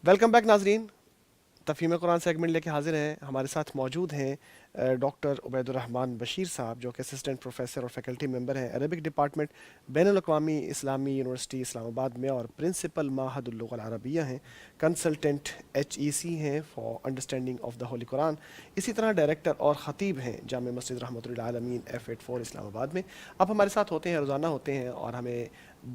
Welcome back ناظرین، تفہیم قرآن segment لے کے حاضر ہیں. ہمارے ساتھ موجود ہیں ڈاکٹر عبید الرحمن بشیر صاحب، جو کہ اسسٹنٹ پروفیسر اور فیکلٹی ممبر ہیں عربک ڈپارٹمنٹ بین الاقوامی اسلامی یونیورسٹی اسلام آباد میں، اور پرنسپل معہد اللغہ العربیہ ہیں. کنسلٹنٹ HEC ہیں for understanding of the holy Quran. اسی طرح ڈائریکٹر اور خطیب ہیں جامع مسجد رحمۃ للعالمین F84 اسلام آباد میں. اب ہمارے ساتھ ہوتے ہیں، روزانہ ہوتے ہیں، اور ہمیں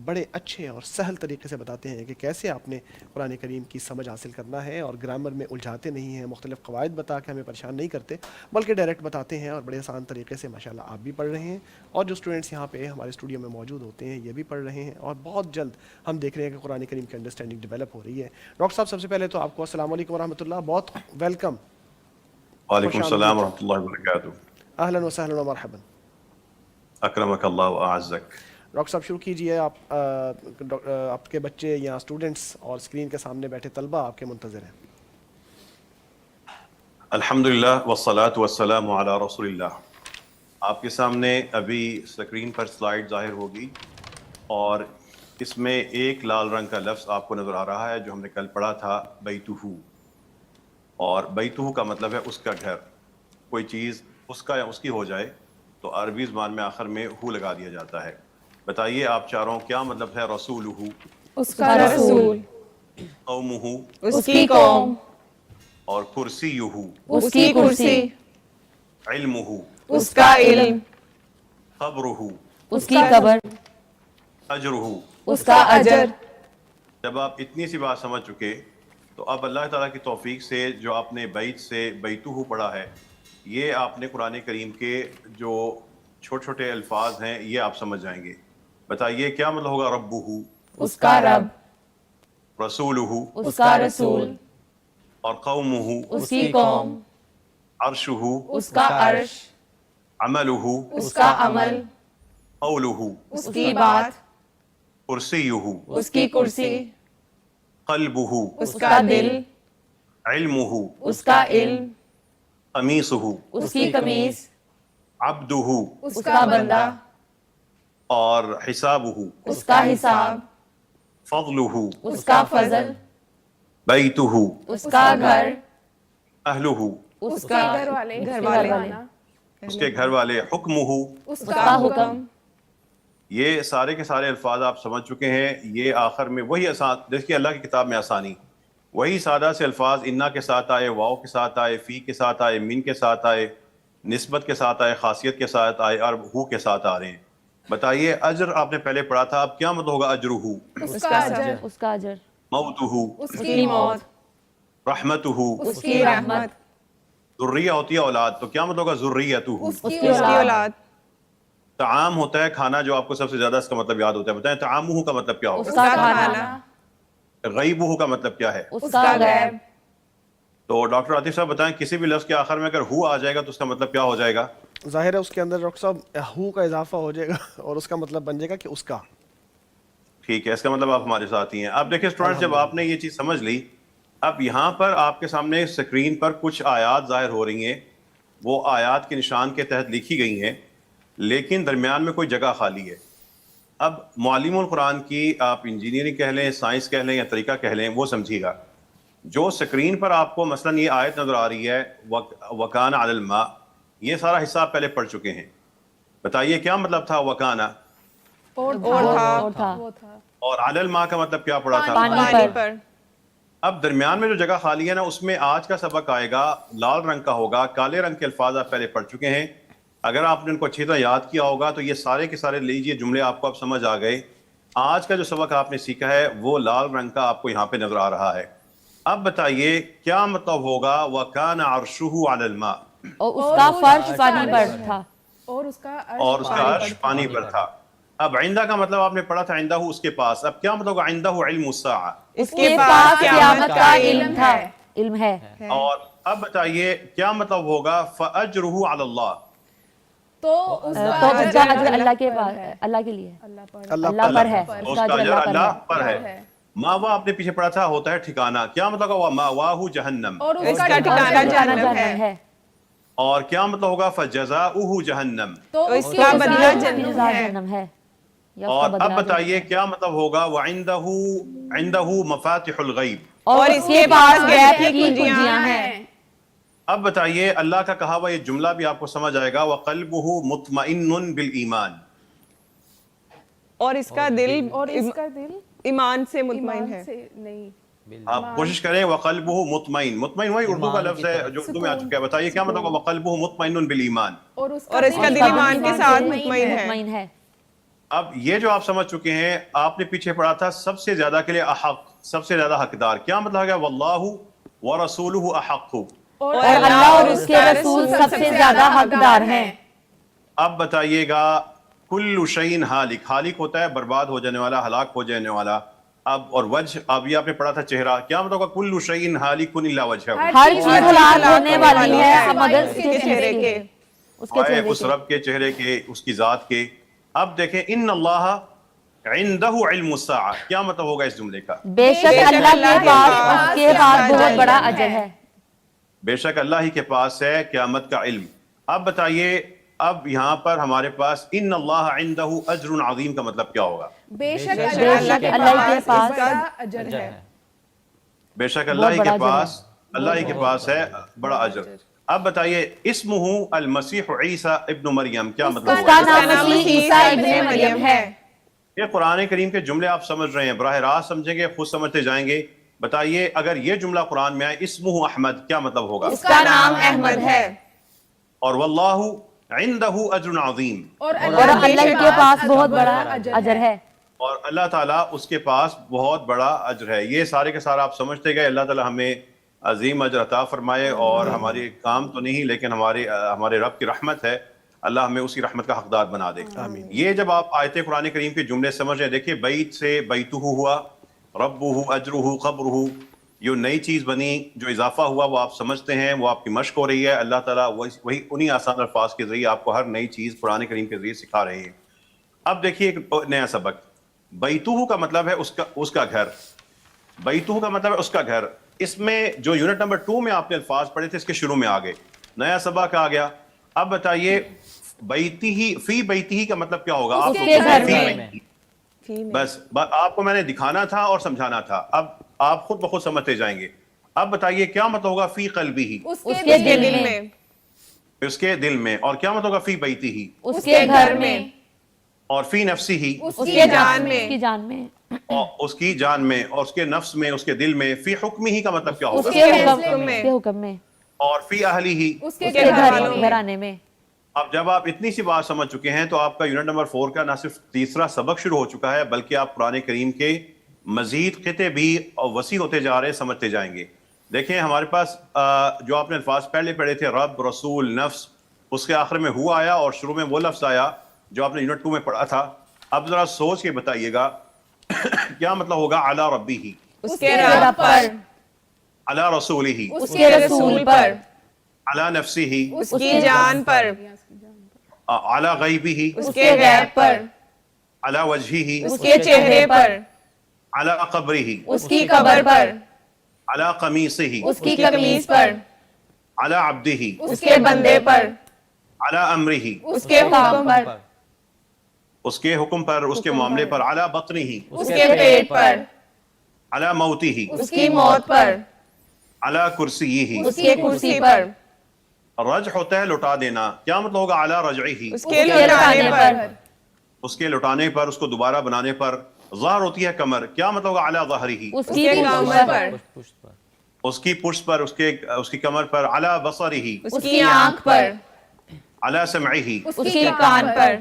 بڑے اچھے اور سہل طریقے سے بتاتے ہیں کہ کیسے آپ نے قرآن کریم کی سمجھ حاصل کرنا ہے، اور گرامر میں الجھاتے نہیں ہیں، مختلف قواعد بتا کے ہمیں پریشان نہیں کرتے بلکہ ڈائریکٹ بتاتے ہیں، اور بڑے آسان طریقے سے ماشاءاللہ آپ بھی پڑھ رہے ہیں، اور جو اسٹوڈنٹس یہاں پہ ہمارے اسٹوڈیو میں موجود ہوتے ہیں یہ بھی پڑھ رہے ہیں، اور بہت جلد ہم دیکھ رہے ہیں کہ قرآن کریم کی انڈرسٹینڈنگ ڈیولپ ہو رہی ہے. ڈاکٹر صاحب، سب سے پہلے تو آپ کو السلام علیکم ورحمۃ اللہ، بہت ویلکم. وعلیکم السلام ورحمۃ اللہ وبرکاتہ. اہلا وسہلا ومرحبا. اکرمک اللہ واعزک. ڈاکٹر صاحب شروع کیجئے. آپ کے بچے یا اسٹوڈنٹس اور اسکرین کے سامنے بیٹھے طلبہ آپ کے منتظر ہیں. الحمدللہ والصلاة والسلام علی رسول اللہ. آپ کے سامنے ابھی اسکرین پر سلائیڈ ظاہر ہوگی، اور اس میں ایک لال رنگ کا لفظ آپ کو نظر آ رہا ہے جو ہم نے کل پڑھا تھا، بیتہ. اور بیتہ کا مطلب ہے اس کا گھر. کوئی چیز اس کا یا اس کی ہو جائے تو عربی زبان میں آخر میں ہو لگا دیا جاتا ہے. بتائیے آپ چاروں، کیا مطلب ہے رسولہ؟ اس کا رسول. قومہ؟ اس کی قوم. اور کرسیہ؟ اس کی کرسی. علمہ؟ اس کا علم. قبرہ؟ اس کی قبر. اجرہ؟ اس کا اجر. جب آپ اتنی سی بات سمجھ چکے تو اب اللہ تعالیٰ کی توفیق سے جو آپ نے بیت سے بیتہ پڑھا ہے، یہ آپ نے قرآن کریم کے جو چھوٹے چھوٹے الفاظ ہیں یہ آپ سمجھ جائیں گے. بتائیے کیا مطلب ہوگا ربہ؟ اس کا رب. رسولہ؟ اس کا رسول. اور قومہ؟ اس کی قوم. عرشہ؟ اس کا عرش. عملہ؟ اس کا عمل. قولہ؟ اس کی بات. کرسیہ؟ اس کی کرسی. قلبہ؟ اس کا دل. علمہ؟ اس کا علم. قمیصہ؟ اس کی قمیص. عبدہ؟ اس کا بندہ. اور حسابہ؟ اس کا حساب. فضلہ؟ اس کا فضل. بیتہ؟ اس کا گھر. اہلہ؟ اس کا گھر والے. اس کے گھر والے. حکمہ؟ اس کا حکم. یہ سارے کے سارے الفاظ آپ سمجھ چکے ہیں. یہ آخر میں وہی آسان، دیکھیے اللہ کی کتاب میں آسانی، وہی سادہ سے الفاظ انا کے ساتھ آئے، واو کے ساتھ آئے، فی کے ساتھ آئے، من کے ساتھ آئے، نسبت کے ساتھ آئے، خاصیت کے ساتھ آئے، اور ہو کے ساتھ آ رہے ہیں. بتائیے اجر آپ نے پہلے پڑھا تھا، اب کیا مطلب ہوگا اجرہ؟ اس کا اجر. اس کا اجر. موتہ؟ اس کی موت. رحمتہ؟ اس کی رحمت. ذریہ ہوتی ہے اولاد، تو کیا مطلب ہوگا ذریتہ؟ اس کی اولاد. طعام ہوتا ہے کھانا، جو آپ کو سب سے زیادہ اس کا مطلب یاد ہوتا ہے. بتائیں طعامہ کا مطلب کیا اس ہوگا؟ کا کھانا. غیبہ کا مطلب کیا ہے؟ اس کا غیب. تو ڈاکٹر عاطف صاحب بتائیں، کسی بھی لفظ کے آخر میں اگر ہو آ جائے گا تو اس کا مطلب کیا ہو جائے گا؟ ظاہر ہے اس کے اندر ڈاکٹر صاحب ہو کا اضافہ ہو جائے گا، اور اس کا مطلب بن جائے گا کہ اس کا. ٹھیک ہے، اس کا مطلب آپ ہمارے ساتھ ہی ہیں. اب دیکھیں اسٹوڈنٹس، جب آپ نے یہ چیز سمجھ لی، اب یہاں پر آپ کے سامنے اسکرین پر کچھ آیات ظاہر ہو رہی ہیں. وہ آیات کے نشان کے تحت لکھی گئی ہیں، لیکن درمیان میں کوئی جگہ خالی ہے. اب معلم القرآن کی آپ انجینئرنگ کہہ لیں، سائنس کہہ لیں، یا طریقہ کہہ لیں، وہ سمجھیے گا. جو اسکرین پر آپ کو مثلا یہ آیت نظر آ رہی ہے، وکان علی الماء، یہ سارا حصہ آپ پہلے پڑھ چکے ہیں. بتائیے کیا مطلب تھا وکانا؟ اور تھا. اور علی الماء کا مطلب کیا پڑا تھا؟ پانی پر. اب درمیان میں جو جگہ خالی ہے نا، اس میں آج کا سبق آئے گا، لال رنگ کا ہوگا. کالے رنگ کے الفاظ آپ پہلے پڑھ چکے ہیں. اگر آپ نے ان کو اچھی طرح یاد کیا ہوگا تو یہ سارے کے سارے لیجیے جملے آپ کو اب سمجھ آ گئے. آج کا جو سبق آپ نے سیکھا ہے وہ لال رنگ کا آپ کو یہاں پہ نظر آ رہا ہے. اب بتائیے کیا مطلب ہوگا وَكَانَ عَرْشُهُ عَلَى الْمَاءِ؟ اور اس کا فرش پانی پر تھا. اور اس کا عرش پانی پر تھا. اب عندہ کا مطلب آپ نے پڑھا تھا عندہ اس کے پاس. اب کیا مطلب ہوگا عندہ علم الساعہ؟ اس کے پاس قیامت کا علم تھا. علم ہے. اور اب بتائیے کیا مطلب ہوگا فَأَجْرُهُ عَلَى اللَّهِ؟ تو اس کا اجر اللہ کے پاس، اللہ کے لیے، اللہ پر ہے. اس کا اجر اللہ پر ہے. ماوا آپ نے پیچھے پڑھا تھا ہوتا ہے ٹھکانہ. کیا مطلب ہوگا ماواہ جہنم؟ اور اس کا ٹھکانہ جہنم ہے. اور کیا مطلب ہوگا فجزاؤہ جہنم؟ تو اس کا بدلہ جہنم ہے. اور اب بتائیے کیا مطلب ہوگا وعنده مفاتح الغیب؟ اور اس کے پاس غیب کی کنجیاں ہیں. اب بتائیے اللہ کا کہا ہوا یہ جملہ بھی آپ کو سمجھ آئے گا وَقَلْبُهُ مُطْمَئِنٌ بِالْإِيمَانِ، اور اس کا دل ایمان سے مطمئن ہے. نہیں آپ کوشش کریں وَقَلْبُهُ مُطْمَئِن، مطمئن وہی اردو کا لفظ ہے جو اردو میں آ چکا ہے. بتائیے کیا مطلب وَقَلْبُهُ مُطْمَئِنٌ بِالْإِيمَانِ، اور اس کا دل ایمان کے ساتھ مطمئن ہے. اب یہ جو آپ سمجھ چکے ہیں، آپ نے پیچھے پڑھا تھا سب سے زیادہ کے لیے احق، سب سے زیادہ حقدار. کیا مطلب ہے وَاللَّهُ وَرَسُولُهُ أَحَقُّ، اور اللہ اور اس کے رسول سب سے زیادہ حقدار ہیں. اب بتائیے گا کل شیء ہالک، ہالک ہوتا ہے برباد ہو جانے والا، ہلاک ہو جانے والا. اب اور وجہ، اب یہ آپ نے پڑھا تھا چہرہ، کیا مطلب ہوگا کل شیء ہالک الا وجہہ، ہر چیز ہلاک ہونے والی ہے مگر اس کے چہرے کے، اس کے چہرے اس کے. رب کے چہرے کے، اس کی ذات کے. اب دیکھیں ان اللہ عندہ علم الساعہ، کیا مطلب ہوگا اس جملے کا؟ بے شک اللہ کے پاس اس کے بعد بہت بڑا اجر ہے. بے شک اللہ ہی کے پاس ہے قیامت کا علم. اب بتائیے، اب یہاں پر ہمارے پاس ان اللہ عندہ اجر عظیم کا مطلب کیا ہوگا؟ بے شک اللہ کے پاس اجر ہے. بے شک اللہ ہی کے پاس، اللہ ہی کے پاس ہے بڑا اجر. اب بتائیے اسمہ المسیح عیسیٰ ابن مریم، کیا مطلب اس کا ہوگا؟ نام مسیح عیسیٰ ابن مریم ہے. یہ قرآن کریم کے جملے آپ سمجھ رہے ہیں، براہ راست سمجھیں گے، خود سمجھتے جائیں گے. بتائیے اگر یہ جملہ قرآن میں آئے اسمہ احمد، کیا مطلب ہوگا؟ اس کا نام احمد ہے. اور واللہ عندہ اجر عظیم، اور اور اللہ کے پاس بہت بڑا اجر ہے. اور اللہ تعالیٰ اس کے پاس بہت بڑا اجر ہے. یہ سارے کے سارا آپ سمجھتے گئے. اللہ تعالیٰ ہمیں عظیم اجر عطا فرمائے، اور ہماری کام تو نہیں لیکن ہمارے رب کی رحمت ہے، اللہ ہمیں اسی رحمت کا حقدار بنا دے. یہ جب آپ آیت قرآن کریم کے جملے سمجھ رہے ہیں، دیکھیے بیت سے بیتہ ہوا، ربہ اجرہ قبرہ، جو نئی چیز بنی، جو اضافہ ہوا وہ آپ سمجھتے ہیں، وہ آپ کی مشق ہو رہی ہے. اللہ تعالیٰ وہی انہی آسان الفاظ کے ذریعے آپ کو ہر نئی چیز قرآن کریم کے ذریعے سکھا رہے ہیں. اب دیکھیے ایک نیا سبق. بیتہ کا مطلب ہے اس کا گھر، بیتہ کا مطلب ہے اس کا گھر. اس میں جو یونٹ نمبر 2 میں آپ نے الفاظ پڑھے تھے اس کے شروع میں آگے نیا سبق آ گیا. اب بتائیے بیتہ، فی بیتہ کا مطلب کیا ہوگا؟ آپ اس کے گھر میں. بس آپ کو میں نے دکھانا تھا اور سمجھانا تھا، اب آپ خود بخود سمجھتے جائیں گے. اب بتائیے کیا مطلب ہوگا فی قلبہ، اس کے دل میں. اس کے دل میں. اور کیا مطلب ہوگا فی بیتہ، اس کے گھر میں. اور فی نفسہ، اس کے جان میں. اس کی جان میں. اور اس کی جان میں، اور اس کے نفس میں، اس کے دل میں. فی حکمہ کا مطلب کیا اس ہوگا؟ کے حکم میں. اور فی اہلہ، اس کے گھرانے میں. اب جب آپ اتنی سی بات سمجھ چکے ہیں تو آپ کا یونٹ نمبر 4 کا نہ صرف تیسرا سبق شروع ہو چکا ہے بلکہ آپ قرآن کریم کے مزید خطے بھی وسیع ہوتے جا رہے ہیں، سمجھتے جائیں گے. دیکھیں ہمارے پاس جو آپ نے الفاظ پہلے پڑھے تھے، رب، رسول، نفس، اس کے آخر میں ہوا آیا اور شروع میں وہ لفظ آیا جو آپ نے یونٹ 2 میں پڑھا تھا. اب ذرا سوچ کے بتائیے گا کیا مطلب ہوگا علی ربہ، اس کے رب پر. علی رسولہ، اس کے رسول پر. علی نفسہ، اس کی جان پر. علی غیبہ، اس کے غیب پر. علی وجہہ، اس کے چہرے پر. علی قبرہ، اس کی قبر پر. علی قمیصہ، اس کی قمیص پر. علی عبدہ، اس کے بندے پر. علی امرہ، اس کے حکم پر. اس کے حکم پر، اس کے معاملے پر. علی بطنہ، اس کے پیٹ پر. علی موتہ، اس کی موت پر. علی کرسیہ. اس کے کرسی پر. رجع ہوتا ہے لٹا دینا، کیا مطلب ہوگا علی رجعہ، اس کے لٹانے پر. اس کے لٹانے پر، اس کو دوبارہ بنانے پر. ظہر ہوتی ہے کمر، کیا مطلب ہوگا علی ظہرہ، اس کی کمر پر. اس کی پشت پر، اس کی کمر پر. علی بصرہ، اس کی آنکھ پر. علی سمعہ. اس کی کان پر.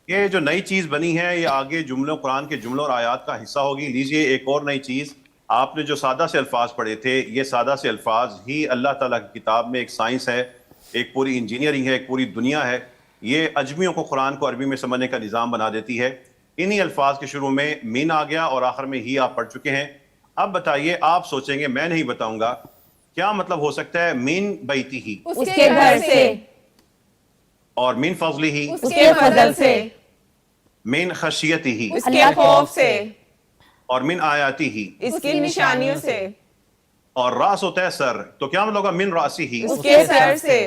یہ جو نئی چیز بنی ہے یہ آگے جملوں، قرآن کے جملوں اور آیات کا حصہ ہوگی. لیجئے ایک اور نئی چیز، آپ نے جو سادہ سے الفاظ پڑھے تھے، یہ سادہ سے الفاظ ہی اللہ تعالیٰ کی کتاب میں ایک سائنس ہے، ایک پوری انجینئرنگ ہے، ایک پوری دنیا ہے. یہ اجمیوں کو قرآن کو عربی میں سمجھنے کا نظام بنا دیتی ہے. انہی الفاظ کے شروع میں مین آ گیا اور آخر میں ہی آپ پڑھ چکے ہیں. اب بتائیے، آپ سوچیں گے، میں نہیں بتاؤں گا، کیا مطلب ہو سکتا ہے من بیتہ، اس کے گھر سے. اور من فضلہ، اس کے فضل سے. من خشیتہ، اس کے خوف سے. اور من آیاتہ، اس کی نشانیوں سے. اور راس ہوتا ہے سر، تو کیا مطلب ہوگا من راسہ. اس کے سر سے.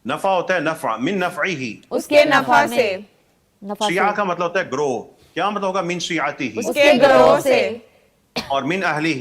نفع ہوتا ہے نفع، من نفعہ. اس کے نفع سے. شیعہ کا مطلب ہوتا ہے گروہ، کیا مطلب ہوگا من شیعتہ. اس کے گروہ سے. اور من اہلہ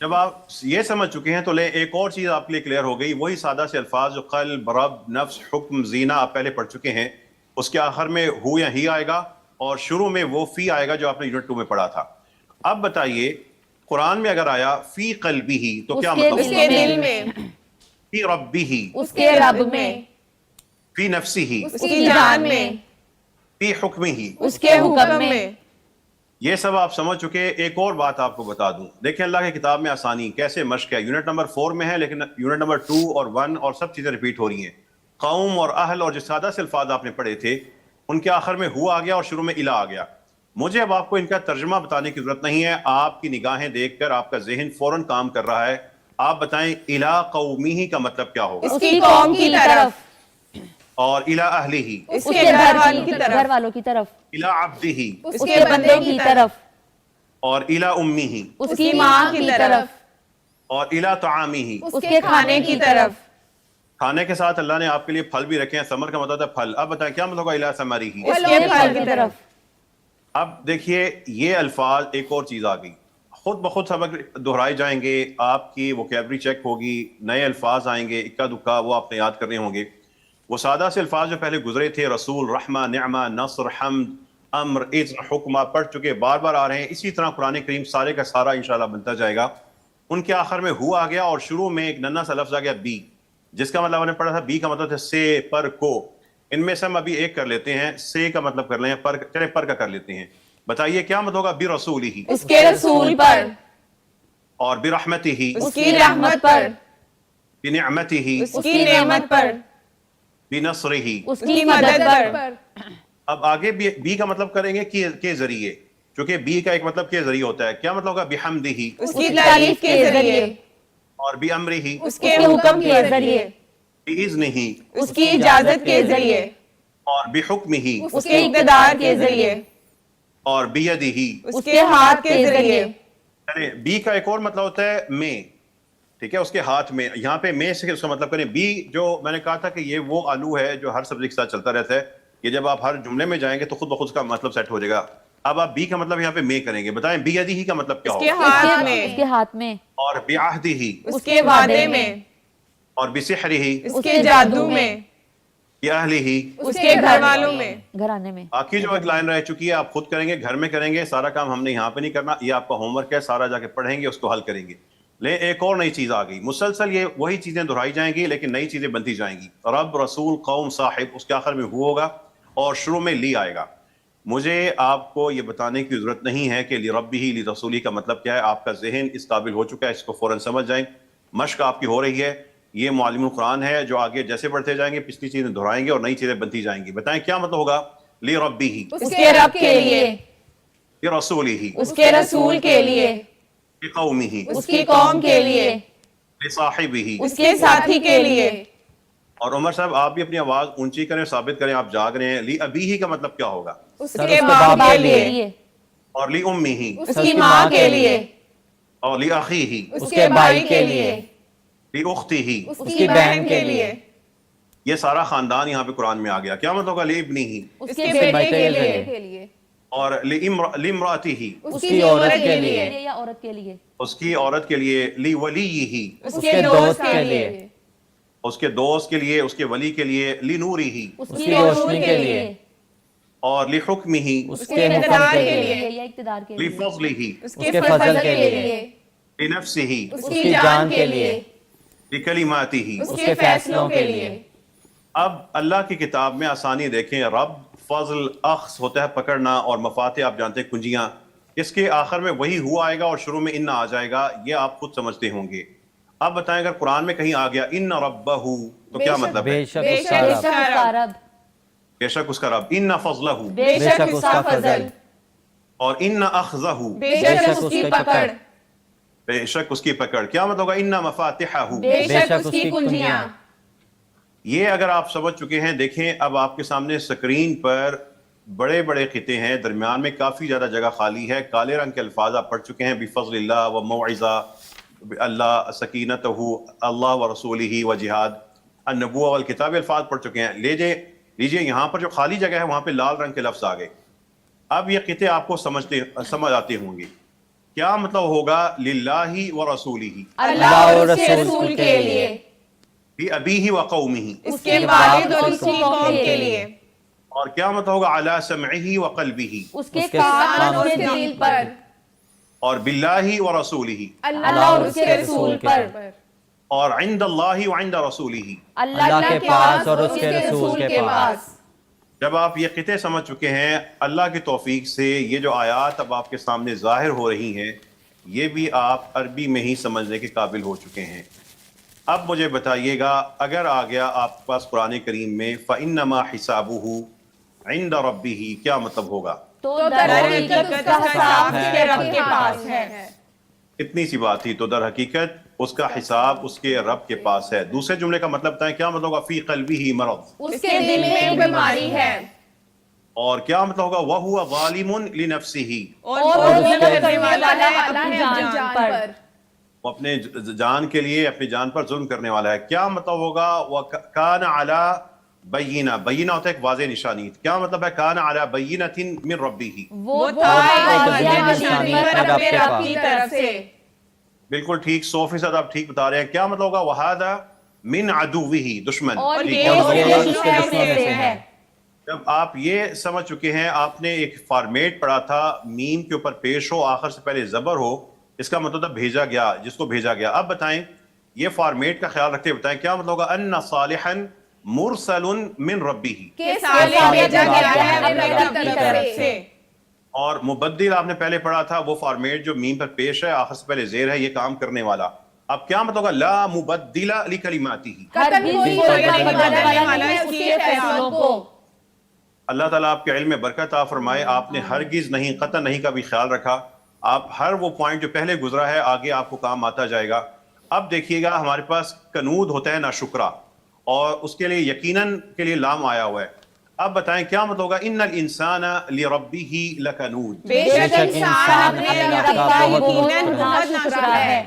جب آپ یہ سمجھ چکے ہیں تو لے ایک اور چیز آپ کے لیے کلیئر ہو گئی، وہی سادہ سے الفاظ جو قلب، رب، نفس، حکم، زینہ آپ پہلے پڑھ چکے ہیں، اس کے آخر میں ہو یا ہی آئے گا اور شروع میں وہ فی آئے گا جو آپ نے یونٹ 2 میں پڑھا تھا۔ اب بتائیے قرآن میں اگر آیا فی قلبہ تو کیا مطلب اس کے دل میں، فی ربہ، اس کے رب میں، فی نفسہ، اس کی جان میں، فی حکمہ۔ اس کے حکم میں۔ یہ سب آپ سمجھ چکے۔ ایک اور بات آپ کو بتا دوں، دیکھیں اللہ کی کتاب میں آسانی کیسے مشق ہے، یونٹ نمبر 4 میں ہے لیکن یونٹ نمبر 2 اور 1 اور سب چیزیں ریپیٹ ہو رہی ہیں۔ قوم اور اہل اور جو سادہ سے الفاظ آپ نے پڑھے تھے ان کے آخر میں ہوا آ گیا اور شروع میں الہ آ گیا۔ مجھے اب آپ کو ان کا ترجمہ بتانے کی ضرورت نہیں ہے، آپ کی نگاہیں دیکھ کر آپ کا ذہن فوراً کام کر رہا ہے۔ آپ بتائیں الہ قومہ کا مطلب کیا ہوگا؟ اس کی قوم کی طرف، اور الہ اہلہ، اس کے گھر والوں کی طرف، گھر والوں کی طرف، الہ عبدہ، اس کے بندے کی طرف، اور الہ امہ، اس کی ماں کی طرف، اور الہ طعامہ۔ اس کے کھانے کی طرف۔ کھانے کے ساتھ اللہ نے آپ کے لیے پھل بھی رکھے ہیں، ثمر کا مطلب ہے پھل۔ اب بتائیں کیا مطلب ہوگا الہ ثمرہ؟ اس کے پھل کی طرف۔ اب دیکھیے یہ الفاظ ایک اور چیز آ گئی، خود بخود سبق دہرائے جائیں گے، آپ کی ووکیبلری چیک ہوگی، نئے الفاظ آئیں گے اکا دکا، وہ آپ نے یاد کرنے ہوں گے۔ وہ سادہ سے الفاظ جو پہلے گزرے تھے، رسول، رحمہ، نعمہ، نصر، حمد، امر، اذن، حکم، آپ پڑھ چکے، بار بار آ رہے ہیں، اسی طرح قرآن کریم سارے کا سارا انشاءاللہ بنتا جائے گا۔ ان کے آخر میں ہوا آ گیا اور شروع میں ایک ننھا سا لفظ آ گیا بی، جس کا مطلب ہم نے پڑھا تھا، بی کا مطلب تھا سے، پر، کو۔ ان میں سے ہم ابھی ایک کر لیتے ہیں، سے کا مطلب کر لیں، پر، چلے پر کا کر لیتے ہیں۔ بتائیے کیا مطلب ہوگا برسولہ؟ اس کے رسول پر، اور برحمتہ، اس کی رحمت پر، بنعمتہ، اس کی نعمت پر، بنصرہ۔ اس کی مدد پر۔ اب آگے بی کا مطلب کریں گے کے ذریعے، چونکہ بی کا ایک مطلب کے ذریعے ہوتا ہے۔ کیا مطلب ہوگا بحمدہ، اس کی تعریف کے ذریعے، اور بامرہ، اس کے حکم کے ذریعے، باذنہ، اس کی اجازت کے ذریعے، اور بحکمہ، اس کے اقتدار کے ذریعے، اور بیدہ۔ اس کے ہاتھ کے ذریعے۔ بی کا ایک اور مطلب ہوتا ہے میں، ٹھیک ہے، اس کے ہاتھ میں۔ یہاں پہ میں سے اس کا مطلب کریں بی، جو میں نے کہا تھا کہ یہ وہ آلو ہے جو ہر سبزی کے ساتھ چلتا رہتا ہے، یہ جب آپ ہر جملے میں جائیں گے تو خود بخود اس کا مطلب سیٹ ہو جائے گا۔ اب آپ بی کا مطلب یہاں پہ میں کریں گے، بتائیں بیدہ کا مطلب کیا اس کے ہوگا؟ ہاتھ میں، اس کے ہاتھ میں، اور بعہدہ، اس کے وعدے میں، اور بسحرہ، اس کے جادو میں، باہلہ۔ اس کے گھر والوں میں۔ گھرانے میں۔ باقی جو ایک لائن رہ چکی ہے آپ خود کریں گے، گھر میں کریں گے، سارا کام ہم نے یہاں پہ نہیں کرنا، یہ آپ کا ہوم ورک ہے، سارا جا کے پڑھیں گے، اس کو حل کریں گے۔ لے ایک اور نئی چیز آ گئی، مسلسل یہ وہی چیزیں دہرائی جائیں گی لیکن نئی چیزیں بنتی جائیں گی۔ رب، رسول، قوم، صاحب، اس کے آخر میں ہو ہوگا اور شروع میں لی آئے گا۔ مجھے آپ کو یہ بتانے کی ضرورت نہیں ہے کہ لربہ، لرسولہ کا مطلب کیا ہے، آپ کا ذہن اس قابل ہو چکا ہے، اس کو فوراً سمجھ جائیں۔ مشق آپ کی ہو رہی ہے، یہ معلم القرآن ہے جو آگے جیسے بڑھتے جائیں گے پچھلی چیزیں دہرائیں گے اور نئی چیزیں بنتی جائیں گی۔ بتائیں کیا مطلب ہوگا لربہ، اس کے رب کے لیے، لرسولہ، اس کے رسول کے لیے، لقومہ، اس کی قوم کے لیے، لصاحبہ۔ اس کے ساتھی کے لیے۔ اور عمر صاحب آپ بھی اپنی آواز اونچی کریں، ثابت کریں آپ جاگ رہے ہیں۔ لأبیہ کا مطلب کیا ہوگا؟ اس کے باپ کے لیے، اور لأمہ، اس کی ماں کے لیے، اور لأخیہ، اس کے بھائی کے لیے، لأختہ۔ اس کی بہن کے لیے، یہ سارا خاندان یہاں پہ قرآن میں آ گیا۔ کیا مطلب ہوگا لابنہ، اس کے بیٹے کے لیے، اور لامرأتہ، اس کی عورت کے لیے، یا عورت کے لیے، اس کی عورت کے لیے، لولیہ، اس کے دوست کے لیے، اس کے دوست کے لیے، اس کے ولی کے لیے، لنورہ، اس کی روشنی کے لیے، اور لحکمہ، اس کے اقتدار کے لیے، یا اقتدار کے لیے، لفضلہ، اس کے فضل کے لیے، لنفسہ، اس کی جان کے لیے، لکلماتہ۔ اس کے فیصلوں کے لیے۔ اب اللہ کی کتاب میں آسانی دیکھیں، رب، فضل، اخذ ہوتا ہے پکڑنا، اور مفاتح آپ جانتے ہیں کنجیاں، اس کے آخر میں وہی ہوا آئے گا اور شروع میں ان آ جائے گا، یہ آپ خود سمجھتے ہوں گے۔ اب بتائیں اگر قرآن میں کہیں آ گیا ان ربہ تو کیا مطلب ہے؟ بے شک بے اس شک کا بے رب، شک اس کا رب، بے شک اس کا رب، ان فضلہ، بے شک اس کا فضل، اور ان اخذہ، بے شک اس کی پکڑ، بے شک اس کی پکڑ۔ کیا مطلب ہوگا ان مفاتحہ؟ بے شک اس کی کنجیاں۔ یہ اگر آپ سمجھ چکے ہیں، دیکھیں اب آپ کے سامنے سکرین پر بڑے بڑے خطے ہیں، درمیان میں کافی زیادہ جگہ خالی ہے، کالے رنگ کے الفاظ آپ پڑھ چکے ہیں، بفضل اللہ و موعظہ اللہ، سکینتہ، اللہ و رسولہ و جہاد، النبوہ والکتاب، الفاظ پڑھ چکے ہیں۔ لیجئے یہاں پر جو خالی جگہ ہے وہاں پہ لال رنگ کے لفظ آ گئے، اب یہ قطعے آپ کو سمجھ آتے ہوں گے. کیا مطلب ہوگا للہ و رسولہ؟ اللہ اور اس کے رسول کے لیے، فی ابیہ و قومہ. اس کے والد اور اس کی قوم کے لیے. اور کیا مطلب ہوگا علی سمعہ و قلبہ؟ اس کے کان اور اس کے دل پر. اور باللہ و رسولہ. اللہ اور اس کے رسول پر. اور عند اللہ و عند رسولہ. اللہ کے پاس اور اس کے رسول کے پاس. جب آپ یہ قطعے سمجھ چکے ہیں اللہ کی توفیق سے، یہ جو آیات اب آپ کے سامنے ظاہر ہو رہی ہیں یہ بھی آپ عربی میں ہی سمجھنے کے قابل ہو چکے ہیں. اب مجھے بتائیے گا، اگر آ گیا آپ کے پاس قرآن کریم میں فَإِنَّمَا حِسَابُهُ عِنْدَ رَبِّهِ، کیا مطلب ہوگا؟ تو در حقیقت اس کا حساب اس کے رب کے پاس ہے. اتنی سی بات تھی. تو در حقیقت اس کا حساب اس کے رب کے پاس ہے. دوسرے جملے کا مطلب بتائیں، کیا مطلب ہوگا؟ فی قلبہ مرض، اس کے دل میں ایک بیماری ہے. اور کیا مطلب ہوگا؟ وَهُوَ ظَالِمٌ لِنَفْسِهِ، اور وہ ظلم کرنے والا ہے اپنی جان پر. وہ اپنے جان کے لیے اپنی جان پر ظلم کرنے والا ہے. کیا مطلب ہوگا؟ وَكَانَ عَلَى بَيِّنَةٍ، بَيِّنَةٍ ہوتا ہے ایک واضح نشانی. کیا مطلب ہے؟ كَانَ عَلَى بَيِّنَةٍ مِّن رَبِّهِ، وہ تھا واضح نشانی اپنے رب کی طرف سے. بالکل ٹھیک، 100% آپ ٹھیک بتا رہے ہیں. کیا مطلب ہوگا؟ وَهَذَا مِنْ عَدُوِّهِ، دشمن. اور ٹھیک یہ ہے. اس کے دشمن سے ہے. جب آپ یہ سمجھ چکے ہیں، آپ نے ایک فارمیٹ پڑھا تھا، میم کے اوپر پیش ہو، آخر سے پہلے زبر ہو، اس کا مطلب تھا بھیجا گیا، جس کو بھیجا گیا. اب بتائیں، یہ فارمیٹ کا خیال رکھتے بتائیں کیا مطلب ہوگا؟ ان صالحا مرسل من ربہ، کہ صالح بھیجا گیا ہے اپنے رب کی طرف سے. اور مبدل آپ نے پہلے پڑھا تھا، وہ فارمیٹ جو میم پر پیش ہے، آخر سے پہلے زیر ہے، یہ کام کرنے والا. اب کیا مطلب ہوگا؟ لا مبدل لکلماتہ، ہرگز کوئی بدلنے والا ہے اس کے فیصلوں کو. اللہ تعالیٰ آپ کے علم میں برکت عطا فرمائے. آپ نے ہرگز نہیں، قطع نہیں کا بھی خیال رکھا. آپ ہر وہ پوائنٹ جو پہلے گزرا ہے آگے آپ کو کام آتا جائے گا. اب دیکھیے گا، ہمارے پاس کنود ہوتا ہے ناشکرا، اور اس کے لیے یقیناً کے لیے لام آیا ہوا ہے. اب بتائیں کیا مطلب ہوگا؟ ان الانسان لربہ لکنود، بے شک انسان اپنے رب کا یقیناً بہت ناشکرا ہے.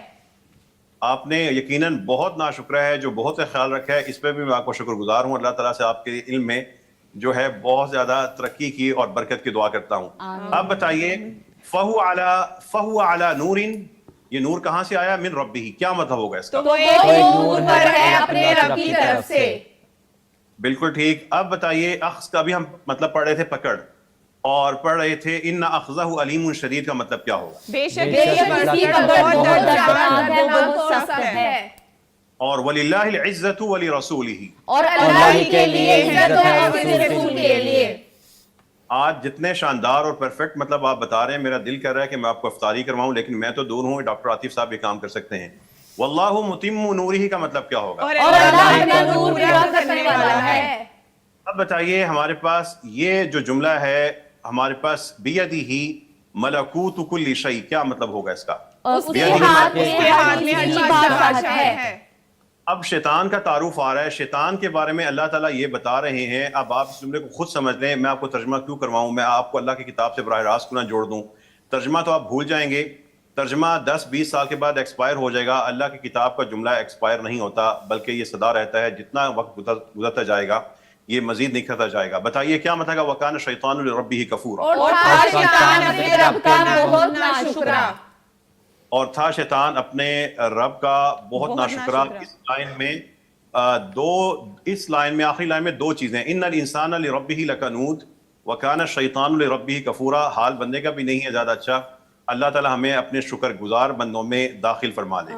آپ نے یقیناً بہت ناشکرا ہے، جو بہت خیال رکھا ہے. اس پہ بھی میں آپ کو شکر گزار ہوں. اللہ تعالیٰ سے آپ کے علم میں جو ہے بہت زیادہ ترقی کی اور برکت کی دعا کرتا ہوں. اب بتائیے، فَهُوَ عَلَى نُورٍ، یہ نور کہاں سے آیا؟ من ربہ، کیا مطلب ہوگا اس کا؟ تو ایک نور پر ہے اپنے رب کی طرف سے. بالکل ٹھیک. اب بتائیے، اخذ کا بھی ہم مطلب پڑھ رہے تھے پکڑ، اور پڑھ رہے تھے ان اخذہ علیم شدید کا مطلب کیا ہوگا؟ بے شک اس کی پکڑ بہت دردناک ہے، بہت سخت ہے. اور وَلِلَّهِ الْعِزَّةُ وَلِرَسُولِهِ، اور اللہ کے لیے عزت ہے اور اس کے رسول کے لیے. آج جتنے شاندار اور پرفیکٹ مطلب آپ بتا رہے ہیں، میرا دل کر رہا ہے کہ میں آپ کو افطاری کرواؤں، لیکن میں تو دور ہوں. ڈاکٹر عاطف صاحب یہ کام کر سکتے ہیں. واللہ متم نورہ کا مطلب کیا ہوگا؟ اور اللہ اپنا نور پورا کرنے والا ہے. اب بتائیے، ہمارے پاس یہ جو جملہ ہے، ہمارے پاس بیدہ ملکوت کل شیء، کیا مطلب ہوگا اس کا؟ اس کے ہاتھ میں ہر چیز بادشاہ ہے. اب شیطان کا تعارف آ رہا ہے. شیطان کے بارے میں اللہ تعالیٰ یہ بتا رہے ہیں. اب آپ اس جملے کو خود سمجھ لیں. میں آپ کو ترجمہ کیوں کرواؤں؟ میں آپ کو اللہ کی کتاب سے براہ راست کیوں نہ جوڑ دوں؟ ترجمہ تو آپ بھول جائیں گے. ترجمہ 10-20 سال کے بعد ایکسپائر ہو جائے گا. اللہ کی کتاب کا جملہ ایکسپائر نہیں ہوتا، بلکہ یہ سدا رہتا ہے. جتنا وقت گزرتا جائے گا یہ مزید نکھرتا جائے گا. بتائیے کیا مطلب ہے؟ وَكَانَ الشَّيْطَانُ لِرَبِّهِ كَفُورًا، اور تھا شیطان اپنے رب کا بہت ناشکرا. اور تھا شیطان اپنے رب کا بہت ناشکرا. اس لائن میں اس لائن میں آخری لائن میں دو چیزیں، ان الانسان لربہ لکنود وکان الشیطان لربہ کفورا. حال بندے کا بھی نہیں ہے زیادہ اچھا. اللہ تعالی ہمیں اپنے شکر گزار بندوں میں داخل فرما دے.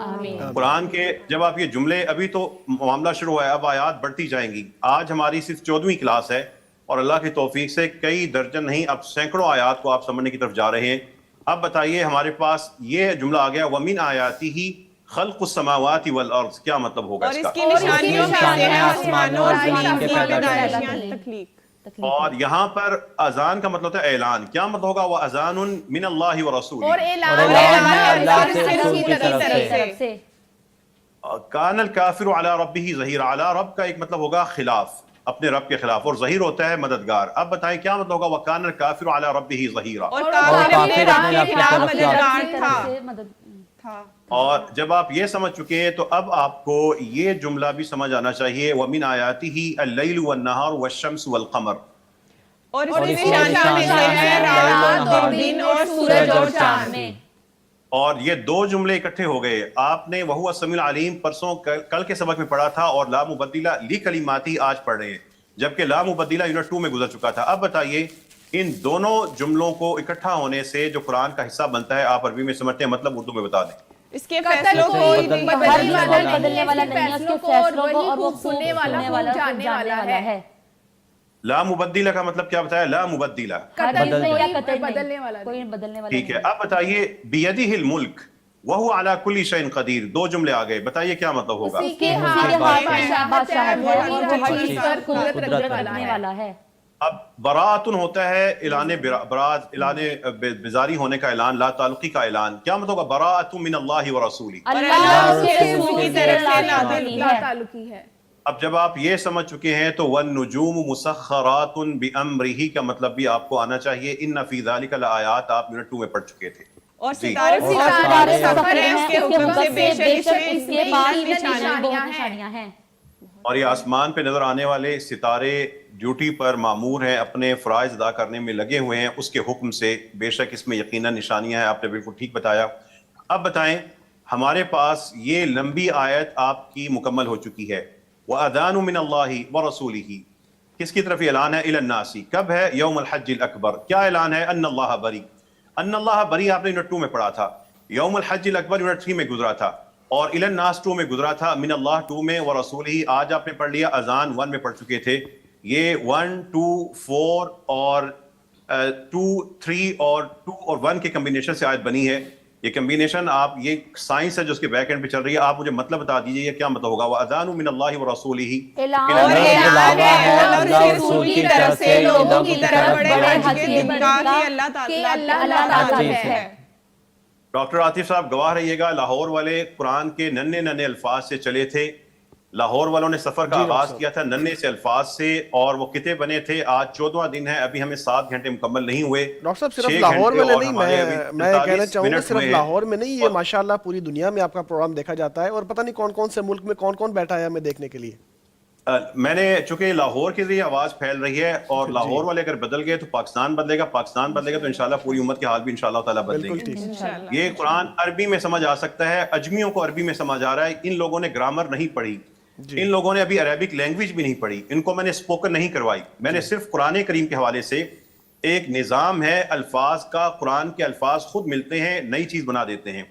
قرآن کے جب آپ یہ جملے، ابھی تو معاملہ شروع ہوا ہے، اب آیات بڑھتی جائیں گی. آج ہماری صرف 14ویں کلاس ہے، اور اللہ کی توفیق سے کئی درجن نہیں، اب سینکڑوں آیات کو آپ سمجھنے کی طرف جا رہے ہیں. اب بتائیے، ہمارے پاس یہ جملہ آ گیا وَمِنْ آیَاتِهِ خلق السماوات والارض، کیا مطلب ہوگا اس کا؟ اور اس کی نشانیوں میں سے ہے آسمانوں اور زمین کی پیدائشیاں، تخلیق. اور یہاں پر اذان کا مطلب ہوتا ہے اعلان. کیا مطلب ہوگا؟ وَأَذَانٌ مِّنَ اللَّهِ وَرَسُولِهِ، اور اعلان ہے اللہ کے رسول کی طرف سے. کان الکافر علی ربہ ظہیرا، علی رب کا ایک مطلب ہوگا خلاف، اپنے رب کے خلاف، اور ظہیر ہوتا ہے مددگار. اب بتائیں کیا مطلب ہوگا؟ وکان الکافر علی ربہ ظہیرا، اور کافر اپنے رب کے خلاف مددگار تھا. اور جب آپ یہ سمجھ چکے ہیں تو اب آپ کو یہ جملہ بھی سمجھ آنا چاہیے، وَمِنْ آیَاتِهِ اللَّيْلُ وَالنَّهَارُ وَالشَّمْسُ وَالْقَمَرُ، اور اس نشانیاں ہیں رات اور دن اور سورج اور چاند میں. اور یہ دو جملے اکٹھے ہو گئے. آپ نے وہو السمیع العلیم پرسوں کل کے سبق میں پڑھا تھا اور لا مبدل لکلماتی آج پڑھ رہے ہیں، جبکہ لا مبدل یونٹ 2 میں گزر چکا تھا. اب بتائیے ان دونوں جملوں کو اکٹھا ہونے سے جو قرآن کا حصہ بنتا ہے آپ عربی میں سمجھتے ہیں، مطلب اردو میں بتا دیں. اس کے فیصلوں کو بدلنے والا نہیں ہے، اس کے فیصلوں کو اور وہ سننے والا جاننے والا ہے. لا مبدل کا مطلب کیا بتایا؟ لا مبدل. بدلنے والا کوئی بدلنے والا. ٹھیک ہے. اب بتائیے بیدہ الملک وہو علی کل شیء قدیر، دو جملے آ گئے، بتائیے کیا مطلب ہوگا؟ اس کے ہاتھ بادشاہت ہے اور وہ ہر چیز پر قدرت رکھنے والا ہے. اب براءۃ ہوتا ہے اعلان برات، اعلان بیزاری ہونے کا اعلان، لا تعلقی کا اعلان. کیا مطلب ہوگا؟ براءۃ من اللہ ورسولہ، اللہ اس کے رسول کی طرف سے لا تعلقی ہے. اب جب آپ یہ سمجھ چکے ہیں تو والنجوم مسخرات بامرہ کا مطلب بھی آپ کو آنا چاہیے. ان فی ذلک لآیات آپ یونٹ 2 میں پڑھ چکے تھے. اور ستارے سفر ہیں اس کے حکم سے، بے شک اس کے پاس نشانیاں ہیں. اور یہ آسمان پہ نظر آنے والے ستارے ڈیوٹی پر معمور ہیں، اپنے فرائض ادا کرنے میں لگے ہوئے ہیں اس کے حکم سے. بے شک اس میں یقیناً نشانیاں ہیں، آپ نے بالکل ٹھیک بتایا. اب بتائیں، ہمارے پاس یہ لمبی آیت آپ کی مکمل ہو چکی ہے. وَأَذَانٌ مِّنَ اللَّهِ وَرَسُولِهِ، کس کی طرف اعلان ہے؟ إِلَى النَّاسِ. کب ہے؟ یوم الحج الاکبر. کیا اعلان ہے؟ ان اللہ بری. ان اللہ بری آپ نے یونٹ 2 میں پڑھا تھا. یوم الحج الاکبر یونٹ 3 میں گزرا تھا اور إِلَى النَّاسِ 2 میں گزرا تھا. من اللہ 2 میں، وَرَسُولِهِ آج آپ نے پڑھ لیا. اذان 1 میں پڑھ چکے تھے. یہ 1 2 4 اور 2 3 اور 2 اور 1 کے کمبینیشن سے آیت بنی ہے. یہ کمبینیشن آپ، یہ سائنس ہے جو اس کے بیک اینڈ پہ چل رہی ہے. آپ مجھے مطلب بتا دیجئے یہ کیا مطلب ہوگا؟ وَأَذَانٌ مِّنَ اللَّهِ وَرَسُولِهِ، اعلان ہے اللہ اور اس کے رسول کی طرف سے لوگوں کی طرف بڑے حج کے دن کا کہ اللہ تعالیٰ ہے. ڈاکٹر عاطف صاحب گواہ رہیے گا، لاہور والے قرآن کے ننھے الفاظ سے چلے تھے. لاہور والوں نے سفر کا آغاز کیا تھا ننھے سے الفاظ سے اور وہ کتے بنے تھے. آج 14واں دن ہے، ابھی ہمیں 7 گھنٹے مکمل نہیں ہوئے. ڈاکٹر صاحب صرف لاہور میں نہیں، میں کہنا چاہوں گا صرف لاہور میں نہیں، یہ ماشاءاللہ پوری دنیا میں آپ کا پروگرام دیکھا جاتا ہے اور پتہ نہیں کون کون سے ملک میں کون کون بیٹھا ہے ہمیں دیکھنے کے لیے. میں نے چونکہ لاہور کے لیے آواز پھیل رہی ہے اور لاہور والے اگر بدل گئے تو پاکستان بدلے گا، پاکستان بدلے گا تو انشاءاللہ پوری امت کے حال بھی انشاءاللہ تعالیٰ بدلیں گے. یہ قرآن عربی میں سمجھ آ سکتا ہے، اجمیوں کو عربی میں سمجھ آ رہا ہے. ان لوگوں نے گرامر نہیں پڑھی، ان لوگوں نے ابھی عربک لینگویج بھی نہیں پڑھی، ان کو میں نے اسپوکن نہیں کروائی. میں نے صرف قرآن کریم کے حوالے سے ایک نظام ہے الفاظ کا. قرآن کے الفاظ خود ملتے ہیں، نئی چیز بنا دیتے ہیں.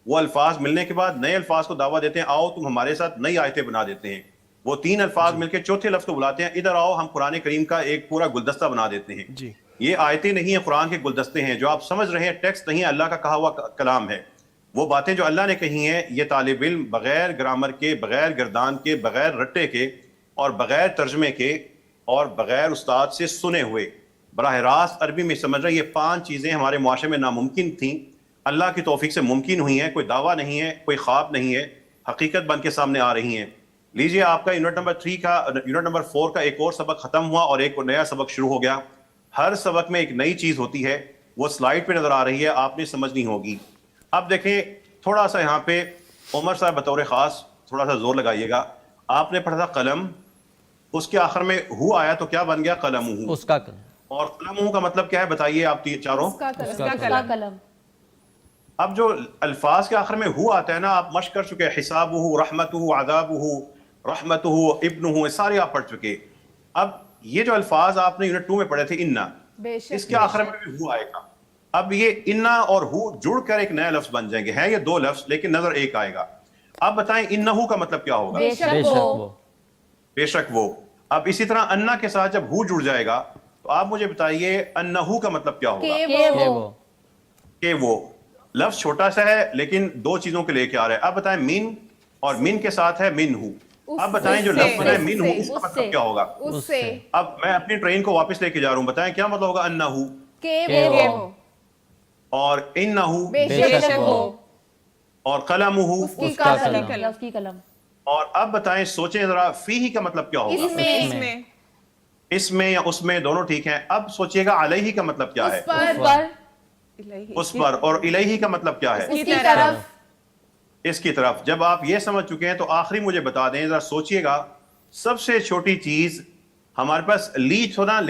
وہ الفاظ ملنے کے بعد نئے الفاظ کو دعویٰ دیتے ہیں، آؤ تم ہمارے ساتھ نئی آیتیں بنا دیتے ہیں. وہ 3 الفاظ مل کے چوتھے لفظ کو بلاتے ہیں، ادھر آؤ ہم قرآن کریم کا ایک پورا گلدستہ بنا دیتے ہیں. یہ آیتیں نہیں ہیں، قرآن کے گلدستے ہیں. جو آپ سمجھ رہے ہیں ٹیکسٹ نہیں ہے، اللہ کا کہا ہوا کلام ہے. وہ باتیں جو اللہ نے کہی ہیں یہ طالب علم بغیر گرامر کے، بغیر گردان کے، بغیر رٹے کے اور بغیر ترجمے کے اور بغیر استاد سے سنے ہوئے براہ راست عربی میں سمجھ رہے ہیں. یہ 5 چیزیں ہمارے معاشرے میں ناممکن تھیں، اللہ کی توفیق سے ممکن ہوئی ہیں. کوئی دعویٰ نہیں ہے، کوئی خواب نہیں ہے، حقیقت بن کے سامنے آ رہی ہیں. لیجئے آپ کا یونٹ نمبر 3 کا، یونٹ نمبر 4 کا ایک اور سبق ختم ہوا اور ایک نیا سبق شروع ہو گیا. ہر سبق میں ایک نئی چیز ہوتی ہے، وہ سلائیڈ پہ نظر آ رہی ہے، آپ نے سمجھنی ہوگی. اب دیکھیں تھوڑا سا یہاں پہ عمر صاحب بطور خاص تھوڑا سا زور لگائیے گا. آپ نے پڑھا تھا قلم، اس کے آخر میں ہو آیا تو کیا بن گیا؟ قلمہ. اس کا قلم. اور قلمہ کا مطلب کیا ہے بتائیے آپ چاروں؟ اس کا قلم. اب جو الفاظ کے آخر میں ہو آتا ہے نا، آپ مشق کر چکے، حسابہ، رحمتہ، عذابہ، رحمتہ، ابنہ، سارے آپ پڑھ چکے. اب یہ جو الفاظ آپ نے یونٹ 2 میں پڑھے تھے، انا، اس کے آخر میں بھی ہو آئے گا. اب یہ انا اور ہو جڑ کر ایک نیا لفظ بن جائیں گے. ہیں یہ 2 لفظ لیکن نظر ایک آئے گا. اب بتائیں انہو کا مطلب کیا ہوگا؟ بے شک وہ. اب اسی طرح انا کے ساتھ جب ہو جڑ جائے گا تو آپ مجھے بتائیے انہو کا مطلب کیا ہوگا؟ کہ وہ. لفظ چھوٹا سا ہے لیکن 2 چیزوں کے لے کے آ رہا ہے. اب بتائیں من، اور من کے ساتھ ہے من ہو. اب بتائیں جو لفظ بنا ہے من ہو، اس کا مطلب کیا ہوگا؟ اس سے. اب میں اپنی ٹرین کو واپس لے کے جا رہا ہوں، بتائیں کیا مطلب ہوگا؟ انہو کہ وہ. اور انہو بے شک وہ. اور قلمہ اس کی قلم. اور اب بتائیں سوچیں ذرا، فیہ کا مطلب کیا ہوگا؟ اس میں یا اس میں، دونوں ٹھیک ہیں. اب سوچئے گا علیہ کا مطلب کیا ہے؟ اس پر. اور الیہ کا مطلب کیا ہے؟ اس کی طرف. جب آپ یہ سمجھ چکے ہیں تو آخری مجھے بتا دیں، ذرا سوچئے گا، سب سے چھوٹی چیز ہمارے پاس لیچ ہونا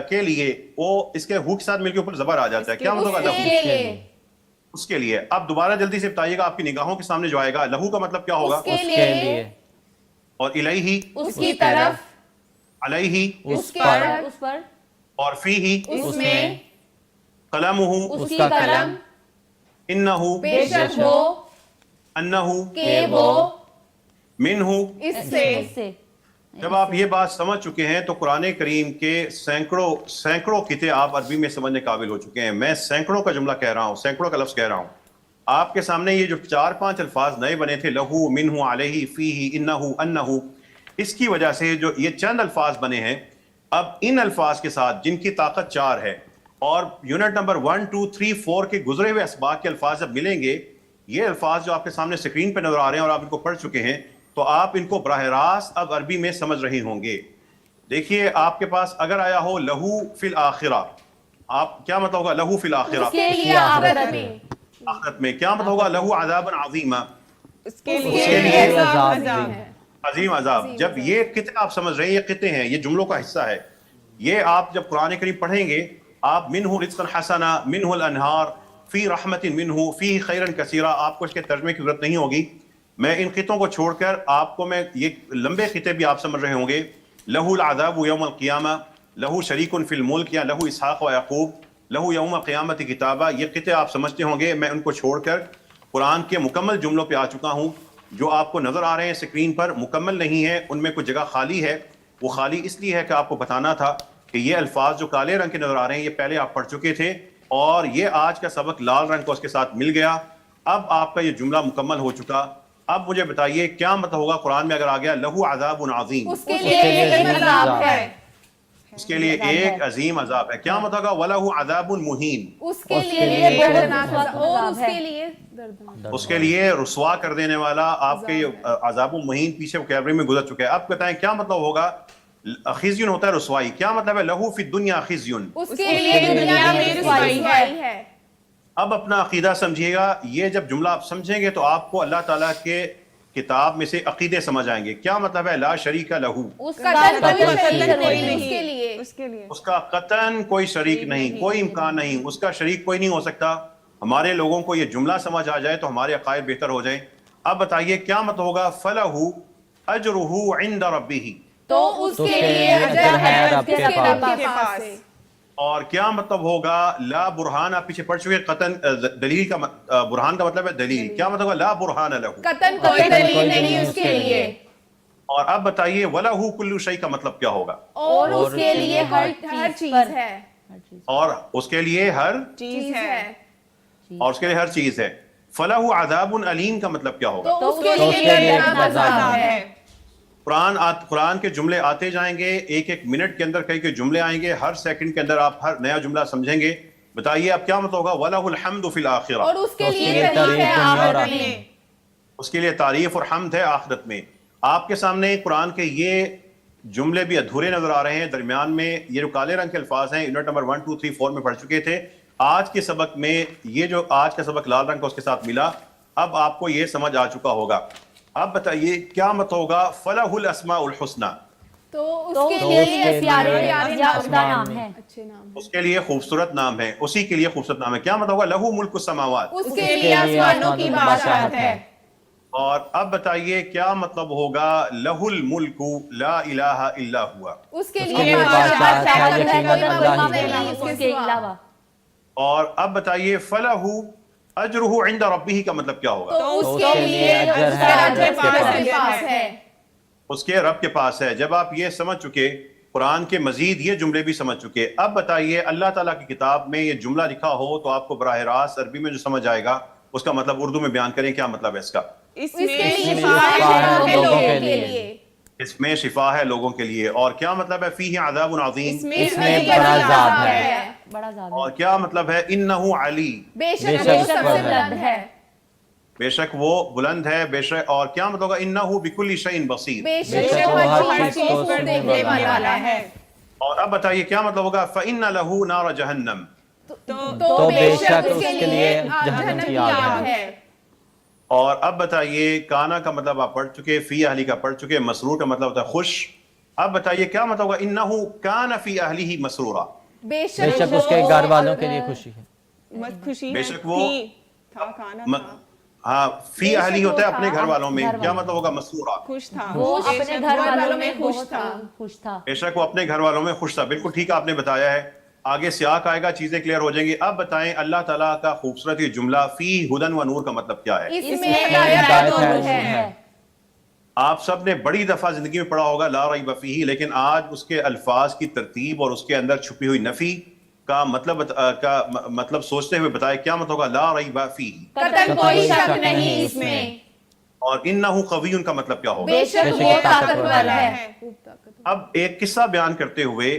کے لیے وہ اس کے ہو کے ساتھ مل کے اوپر زبر آ جاتا ہے. کیا مطلب ہوگا لہو؟ اس کے لیے. اب دوبارہ جلدی سے بتائیے گا آپ کی نگاہوں کے سامنے جو آئے گا لہو کا مطلب کیا ہوگا؟ اس کے لیے، اور الیہ اس کی طرف، علیہ اس پر، اس پر، اور فیہ اس میں، قلمہ اس کی قلم، انہ بے شک وہ، انہ کہ وہ، منہ. اس سے. جب آپ یہ بات سمجھ چکے ہیں تو قرآن کریم کے سینکڑوں قطعے آپ عربی میں سمجھنے قابل ہو چکے ہیں. میں سینکڑوں کا جملہ کہہ رہا ہوں، سینکڑوں کا لفظ کہہ رہا ہوں. آپ کے سامنے یہ جو 4-5 الفاظ نئے بنے تھے، لہو، منہ، علیہ، فیہ، انہ، انہ، اس کی وجہ سے جو یہ چند الفاظ بنے ہیں، اب ان الفاظ کے ساتھ جن کی طاقت 4 ہے اور یونٹ نمبر 1 2 3 4 کے گزرے ہوئے اسباق کے الفاظ جب ملیں گے، یہ الفاظ جو آپ کے سامنے سکرین پہ نظر آ رہے ہیں اور آپ ان کو پڑھ چکے ہیں، تو آپ ان کو براہ راست اب عربی میں سمجھ رہے ہوں گے. دیکھیے آپ کے پاس اگر آیا ہو لہو فی الآخرہ، آپ کیا مطلب ہوگا لہو فی الآخرہ؟ اس کے لیے آخرت میں. آخرت میں. کیا مطلب ہوگا لہو عذاب عظیم؟ اس کے لیے لیے عذاب عظیم عذاب. جب یہ قطعے آپ سمجھ رہے ہیں، یہ قطعے ہیں، یہ جملوں کا حصہ ہے. یہ آپ جب قرآن کریم پڑھیں گے، آپ منہ رزقا حسنا، منہ الانہار، فی رحمت منہ، فی خیرا کثیرا، آپ کو اس کے ترجمے کی ضرورت نہیں ہوگی. میں ان قطعوں کو چھوڑ کر آپ کو میں یہ لمبے قطعے بھی آپ سمجھ رہے ہوں گے. لہو العذاب یوم القیامہ، لہو شریک فی الملک، یا لہو اسحاق و یعقوب، لہو یوم قیامت کتابہ. یہ قطعے آپ سمجھتے ہوں گے. میں ان کو چھوڑ کر قرآن کے مکمل جملوں پہ آ چکا ہوں. جو آپ کو نظر آ رہے ہیں اسکرین پر مکمل نہیں ہے، ان میں کچھ جگہ خالی ہے. وہ خالی اس لیے ہے کہ آپ کو بتانا تھا کہ یہ الفاظ جو کالے رنگ کے نظر آ رہے ہیں یہ پہلے آپ پڑھ چکے تھے، اور یہ آج کا سبق لال رنگ کا اس کے ساتھ مل گیا. اب آپ کا یہ جملہ مکمل ہو چکا. اب مجھے بتائیے کیا مطلب ہوگا قرآن میں اگر آ گیا لہو عذاب عظیم؟ اس کے لیے ایک عذاب ہے. اس کے لیے ایک عظیم عذاب ہے. کیا مطلب ہوگا وَلَهُ عَذَابٌ مُهِينٌ؟ اس کے لیے دردناک عذاب ہے. اس کے لیے رسوا کر دینے والا. آپ کے یہ عذاب مہین پیچھے وکیبلری میں گزر چکا ہے. اب بتائیں کیا مطلب ہوگا؟ خزیٌ ہوتا ہے رسوائی. کیا مطلب ہے لہو فی الدنیا خزیٌ؟ اس کے لیے دنیا میں رسوائی ہے. اب اپنا عقیدہ سمجھیے گا. یہ جب جملہ آپ سمجھیں گے تو آپ کو اللہ تعالیٰ کے کتاب میں سے عقیدے سمجھ آئیں گے. کیا مطلب ہے لا شریک لہو؟ اس کا کوئی شریک نہیں اس کے لیے. اس کا قطعاً کوئی شریک نہیں، کوئی امکان نہیں. اس کا شریک کوئی نہیں ہو سکتا. ہمارے لوگوں کو یہ جملہ سمجھ آ جائے تو ہمارے عقائد بہتر ہو جائیں. اب بتائیے کیا مطلب ہوگا فَلَهُ أَجْرُهُ عِنْدَ رَبِّهِ؟ تو اس کے لیے اجر ہے رب کے پاس. اور کیا مطلب ہوگا لا برہان؟ آپ پیچھے پڑھ چکے. قطعاً دلیل کا برہان کا مطلب ہے دلیل. کیا مطلب ہوگا لا برہان لہو؟ قطعاً کوئی دلیل نہیں اس کے لیے. اور اب بتائیے وَلَهُ كُلُّ شَيْءٍ کا مطلب کیا ہوگا؟ اور اس کے لیے ہر چیز ہے. اور اس کے لیے ہر چیز ہے. اور اس کے لیے ہر چیز ہے. فَلَهُ عَذَابٌ أَلِيمٌ کا مطلب کیا ہوگا؟ تو اس کے لیے دردناک عذاب ہے. قرآن کے جملے آتے جائیں گے. ایک ایک منٹ کے اندر کئی جملے آئیں گے. ہر سیکنڈ کے اندر آپ ہر نیا جملہ سمجھیں گے. بتائیے اب کیا مطلب ہوگا وَلَهُ الْحَمْدُ فِي الْآخِرَةِ؟ اور اس کے لیے تعریف ہے آخرت میں. اس کے لیے تعریف اور حمد ہے آخرت میں. آپ کے سامنے قرآن کے یہ جملے بھی ادھورے نظر آ رہے ہیں. درمیان میں یہ جو کالے رنگ کے الفاظ ہیں یونٹ نمبر 1 2 3 4 میں پڑھ چکے تھے. آج کے سبق میں یہ جو آج کا سبق لال رنگ کا اس کے ساتھ ملا، اب آپ کو یہ سمجھ آ چکا ہوگا. اب بتائیے کیا مطلب ہوگا فَلَهُ الْأَسْمَاءُ الْحُسْنَى؟ تو اس کے لیے پیارے نام ہے. اس کے لیے خوبصورت نام ہے. اسی کے لیے خوبصورت نام ہے. کیا مطلب ہوگا لہو ملک السماوات؟ اس کے لیے آسمانوں کی بادشاہت ہے. اور اب بتائیے کیا مطلب ہوگا لہ الملک لا الہ الا ہوا؟ اس کے لیے بادشاہت ہے اس کے علاوہ. اور اب بتائیے فلہ اجرہ عند ربہ کا مطلب کیا ہوگا؟ تو اس کے لیے اجر کے پاس ہے. اس کے رب کے پاس ہے. جب آپ یہ سمجھ چکے، قرآن کے مزید یہ جملے بھی سمجھ چکے، اب بتائیے اللہ تعالیٰ کی کتاب میں یہ جملہ لکھا ہو تو آپ کو براہ راست عربی میں جو سمجھ آئے گا اس کا مطلب اردو میں بیان کریں. کیا مطلب ہے اس کا؟ اس میں شفا ہے لوگوں کے لیے. اس میں شفا ہے لوگوں کے لیے. اور کیا مطلب ہے فیہ عذاب عظیم؟ اس میں بڑا عذاب ہے. اور کیا مطلب ہے انہ علی؟ بے شک وہ سب سے بلند ہے. بے شک وہ بلند ہے. بے شک. اور کیا مطلب ہوگا انہ بکل شیء بصیر؟ بے شک وہ ہر چیز کو دیکھنے والا ہے. اور اب بتائیے کیا مطلب ہوگا فإن له نار جہنم؟ تو بے شک اس کے لیے جہنم کی آگ ہے. اور اب بتائیے کانا کا مطلب آپ پڑھ چکے، فی اہلی کا پڑھ چکے، مسرور کا مطلب ہوتا ہے خوش، اب بتائیے کیا مطلب ہوگا انہو کان فی اہلہ مسرورا؟ بے بے شک اس کے گھر والوں کے لیے خوشی ہے. خوشی بے شک وہ تھا کھانا تھا ہاں فی اہلی ہوتا ہے اپنے گھر والوں میں. گھر کیا والوں مطلب ہوگا مسرورا؟ خوش تھا وہ بے اپنے شک گھر وہ والوں میں خوش بہت تھا خوش تھا. بے شک وہ اپنے گھر والوں میں خوش تھا. بالکل ٹھیک ہے آپ نے بتایا ہے. آگے سیاق آئے گا چیزیں کلیئر ہو جائیں گی. اب بتائیں اللہ تعالیٰ کا خوبصورت یہ جملہ فی ہدن و نور کا مطلب کیا ہے؟ اس میں میں ہدایت ہدایت اور اور نور نور ہے. ہے. آپ سب نے بڑی دفعہ زندگی میں پڑھا ہوگا لا ریب فیہ، لیکن آج اس کے الفاظ کی ترتیب اور اس کے اندر چھپی ہوئی نفی کا مطلب سوچتے ہوئے بتائے کیا مطلب ہوگا لا ریب فیہ. قطعاً کوئی شک نہیں اس میں. اور انہو قوی کا مطلب کیا ہوگا؟ بے شک وہ طاقتور ہے. اب ایک قصہ بیان کرتے ہوئے،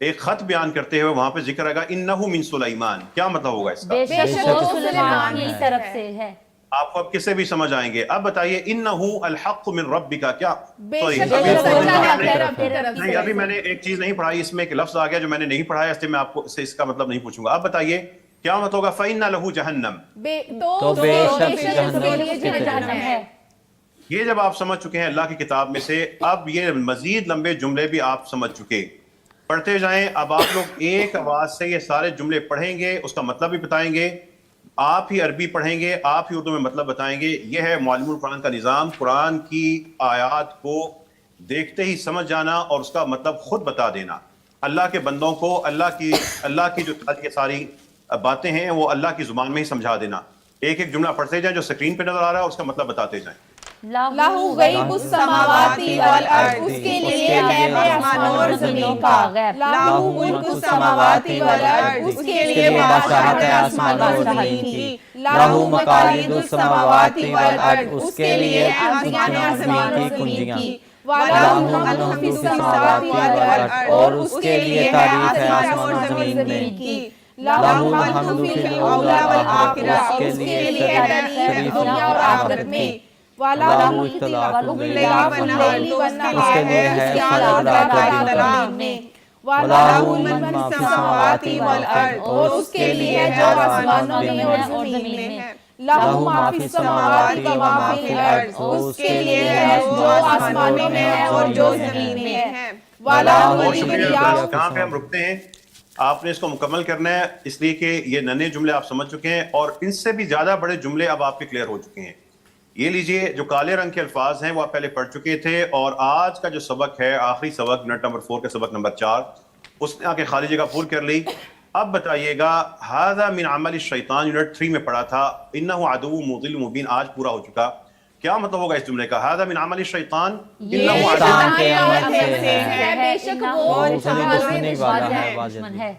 ایک خط بیان کرتے ہوئے وہاں پہ ذکر آئے گا انہو من سلیمان. کیا مطلب ہوگا اس کا؟ بے شک وہ سلیمان کی طرف سے ہے. آپ کو اب کس سے بھی سمجھ آئیں گے. اب بتائیے انہو الحق من ربک. کیا بے سوری شک ابھی وہ سچا ہے نہیں، تیرا اپنی طرف نہیں ابھی میں نے ایک چیز نہیں پڑھائی، اس میں ایک لفظ آ گیا جو میں نے نہیں پڑھایا، اس لیے میں آپ کو اس کا مطلب نہیں پوچھوں گا. اب بتائیے کیا مطلب ہوگا فَإِنَّ لَهُ جَهَنَّمْ. تو بے شک اس جہنم کے لیے اس کے جہنم ہے. یہ جب آپ سمجھ چکے ہیں اللہ کی کتاب میں سے، اب یہ مزید لمبے جملے بھی آپ سمجھ چکے. پڑھتے جائیں. اب آپ لوگ ایک آواز سے یہ سارے جملے پڑھیں گے، اس کا مطلب بھی بتائیں گے. آپ ہی عربی پڑھیں گے، آپ ہی اردو میں مطلب بتائیں گے. یہ ہے معلم القرآن کا نظام. قرآن کی آیات کو دیکھتے ہی سمجھ جانا اور اس کا مطلب خود بتا دینا. اللہ کے بندوں کو اللہ کی جو ساری باتیں ہیں وہ اللہ کی زبان میں ہی سمجھا دینا. ایک ایک جملہ پڑھتے جائیں جو سکرین پہ نظر آ رہا ہے، اس کا مطلب بتاتے جائیں. لہو غیب السماوات والارض. اس کے لیے غیب آسمانوں اور زمین کا. لہو ملک السماوات والارض. اس کے لیے بادشاہت آسمانوں اور زمین کی. لہو مقالید السماوات والارض. اس کے لیے آسمان اور زمین کی کنجیاں. وَلَهُ الْحَمْدُ فِي السَّمَاوَاتِ وَالْأَرْضِ. اور اس کے لیے ہے آسمان اور زمین کی. لَهُ الْحَمْدُ فِي الْأُولَى وَالْآخِرَةِ. اور اس کے لیے ہے دنیا اور آخرت میں. وَلَهُ اخْتِلَافُ اللَّيْلِ وَالنَّهَارِ. اور اس کے اور رات میں. وَلَهُ مَنْ فِي السَّمَاوَاتِ وَالْأَرْضِ. اور اس کے لیے جو آسمانوں میں اور زمین میں ہے. لَهُ مَا فِي السَّمَاوَاتِ وَمَا فِي الْأَرْضِ. اس کے لیے ہے جو آسمانوں میں ہے اور جو زمین میں ہے. وَلَهُ الْكِبْرِيَاءُ. کہاں پہ ہم رکتے ہیں؟ آپ نے اس کو مکمل کرنا ہے، اس لیے کہ یہ ننے جملے آپ سمجھ چکے ہیں اور ان سے بھی زیادہ بڑے جملے اب آپ کے کلیئر ہو چکے ہیں. یہ لیجئے جو کالے رنگ کے الفاظ ہیں وہ آپ پہلے پڑھ چکے تھے، اور آج کا جو سبق ہے آخری سبق یونٹ نمبر 4 کا سبق نمبر 4، اس نے آ کے خالی جگہ پور کر لی. اب بتائیے گا ھذا من عمل الشیطان یونٹ 3 میں پڑھا تھا انہ عدو مضل مبین، آج پورا ہو چکا. کیا مطلب ہوگا اس جملے کا؟ ھذا من عمل الشیطان انہ شیطان کے عمل سے ہے. بے شک وہ دشمنی والا ہے، دشمن ہے.